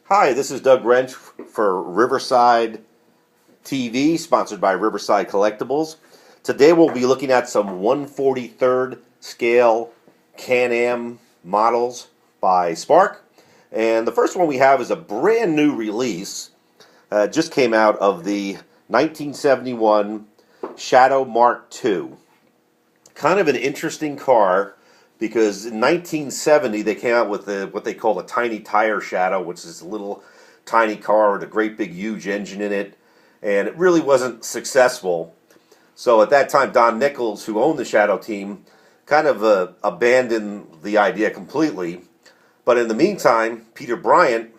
Hi, this is Doug Wrench for Riverside TV, sponsored by Riverside Collectibles. Today we'll be looking at some 1/43rd scale Can-Am models by Spark. And the first one we have is a brand new release. Just came out of the 1971 Shadow Mark II. Kind of an interesting car, because in 1970 they came out with what they call a tiny tire Shadow, which is a little tiny car with a great big huge engine in it, and it really wasn't successful. So at that time, Don Nichols, who owned the Shadow team, kind of abandoned the idea completely. But in the meantime, Peter Bryant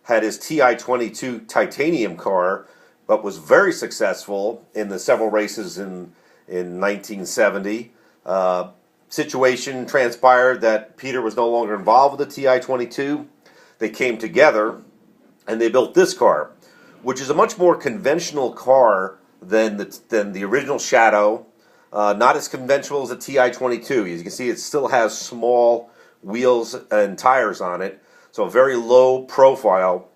had his TI-22 titanium car, but was very successful in the several races in 1970. Situation transpired that Peter was no longer involved with the TI-22. They came together and they built this car, which is a much more conventional car than the original Shadow. Not as conventional as the TI-22. As you can see, it still has small wheels and tires on it, so a very low profile.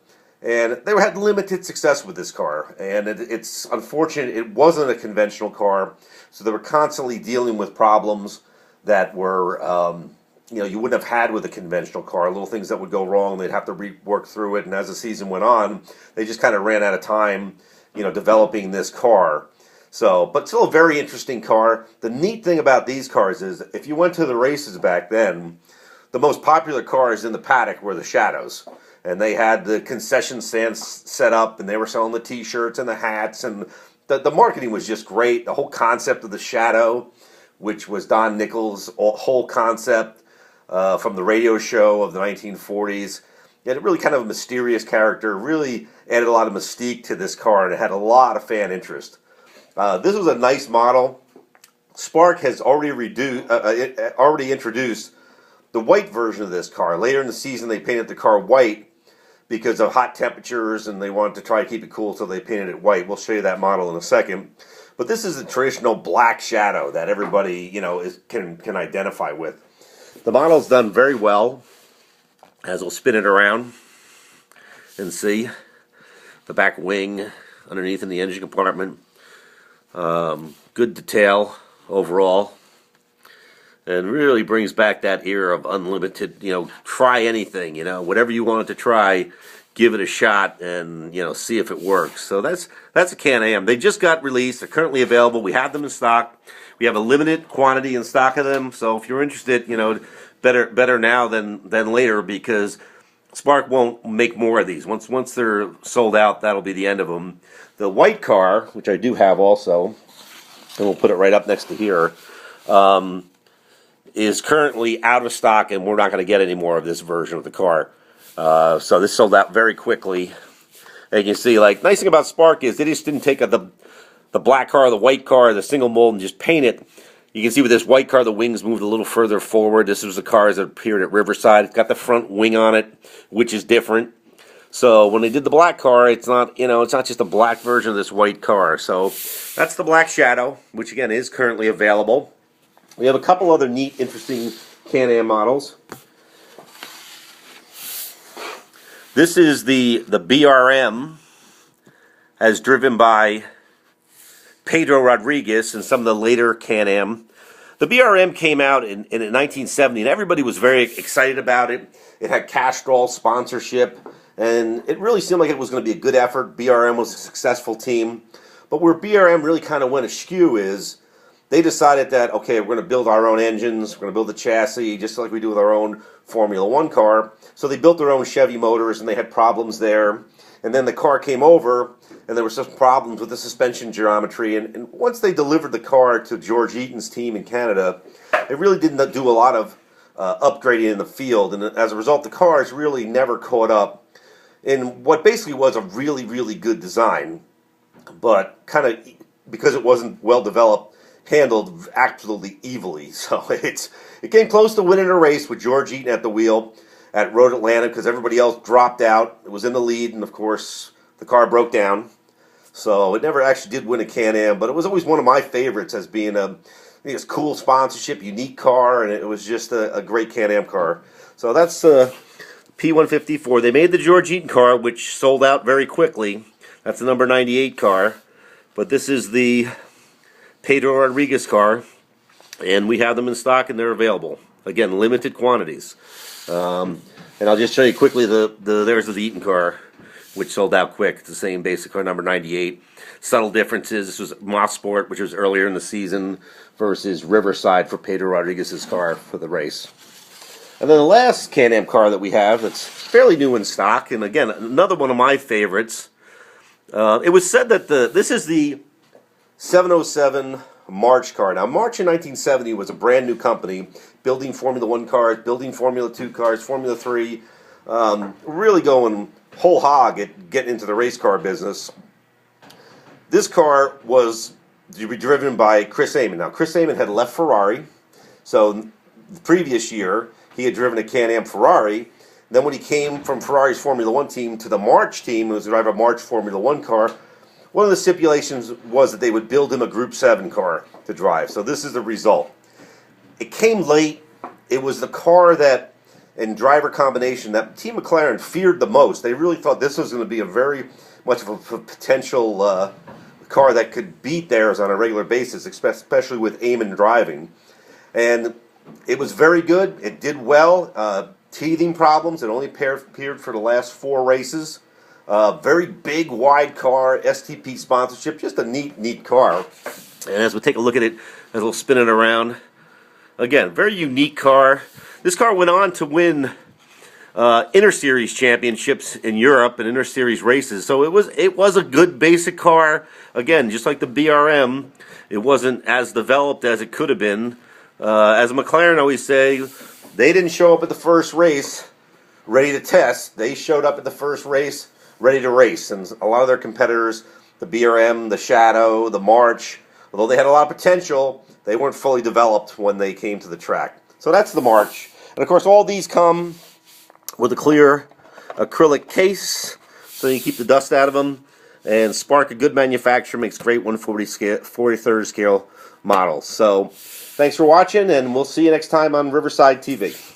And they had limited success with this car, and it's unfortunate it wasn't a conventional car, so they were constantly dealing with problems that were, you wouldn't have had with a conventional car. Little things that would go wrong, they'd have to work through it, and as the season went on, they just kind of ran out of time, developing this car. So, but still a very interesting car. The neat thing about these cars is, if you went to the races back then, the most popular cars in the paddock were the Shadows. And they had the concession stands set up, and they were selling the T-shirts and the hats, and the marketing was just great. The whole concept of the Shadow, which was Don Nichols' whole concept from the radio show of the 1940s. It had really kind of a mysterious character, really added a lot of mystique to this car, and it had a lot of fan interest. This was a nice model. Spark has already introduced the white version of this car. Later in the season, they painted the car white because of hot temperatures, and they wanted to try to keep it cool, so they painted it white. We'll show you that model in a second. But this is a traditional black Shadow that everybody, can identify with. The model's done very well, as we'll spin it around and see the back wing underneath in the engine compartment. Good detail overall, and really brings back that era of unlimited, try anything, whatever you want to try, give it a shot, and see if it works. So that's a Can-Am. They just got released. They're currently available. We have them in stock. We have a limited quantity in stock of them. So if you're interested, better now than later, because Spark won't make more of these. Once they're sold out, that'll be the end of them. The white car, which I do have also, and we'll put it right up next to here, is currently out of stock, and we're not going to get any more of this version of the car. So this sold out very quickly. And you can see, nice thing about Spark is they just didn't take the black car, the white car, the single mold, and just paint it. You can see with this white car, the wings moved a little further forward. This was the cars that appeared at Riverside. It's got the front wing on it, which is different. So when they did the black car, it's not just a black version of this white car. So that's the black Shadow, which again is currently available. We have a couple other neat, interesting Can-Am models. This is the BRM, as driven by Pedro Rodriguez and some of the later Can-Am. The BRM came out in 1970, and everybody was very excited about it. It had Castrol sponsorship, and it really seemed like it was going to be a good effort. BRM was a successful team. But where BRM really kind of went askew is they decided that, okay, we're going to build our own engines, we're going to build the chassis, just like we do with our own Formula One car. So they built their own Chevy motors, and they had problems there. And then the car came over, and there were some problems with the suspension geometry. And once they delivered the car to George Eaton's team in Canada, it really didn't do a lot of upgrading in the field. And as a result, the cars really never caught up in what basically was a really, really good design, but kind of, because it wasn't well developed, handled absolutely evilly. So it came close to winning a race with George Eaton at the wheel at Road Atlanta, because everybody else dropped out. It was in the lead, and of course the car broke down. So it never actually did win a Can-Am, but it was always one of my favorites as being a cool sponsorship, unique car, and it was just a great Can-Am car. So that's P154. They made the George Eaton car, which sold out very quickly. That's the number 98 car. But this is the Pedro Rodriguez car, and we have them in stock and they're available. Again, limited quantities. And I'll just show you quickly there's the Eaton car, which sold out quick. It's the same basic car, number 98. Subtle differences. This was Mosport, which was earlier in the season, versus Riverside for Pedro Rodriguez's car for the race. And then the last Can-Am car that we have that's fairly new in stock, and again, another one of my favorites. It was said that this is the 707 March car. Now, March in 1970 was a brand new company, building Formula 1 cars, building Formula 2 cars, Formula 3, really going whole hog at getting into the race car business. This car was to be driven by Chris Amon. Now, Chris Amon had left Ferrari, so the previous year he had driven a Can-Am Ferrari. Then when he came from Ferrari's Formula 1 team to the March team, it was to drive a March Formula 1 car, one of the stipulations was that they would build him a Group 7 car to drive. So this is the result. It came late. It was the car that, in driver combination, that Team McLaren feared the most. They really thought this was going to be a very much of a potential car that could beat theirs on a regular basis, especially with Amon driving. And it was very good. It did well. Teething problems. It only appeared for the last 4 races. Very big, wide car, STP sponsorship. Just a neat car. And as we take a look at it, as we'll spin it around, again, very unique car. This car went on to win Inter-Series championships in Europe and Inter-Series races. So it was a good basic car. Again, just like the BRM, it wasn't as developed as it could have been. As McLaren always say, they didn't show up at the first race ready to test. They showed up at the first race ready to race. And a lot of their competitors, the BRM, the Shadow, the March, although they had a lot of potential, they weren't fully developed when they came to the track. So that's the March. And of course, all these come with a clear acrylic case, so you keep the dust out of them. And Spark, a good manufacturer, makes great 143rd scale models. So thanks for watching, and we'll see you next time on Riverside TV.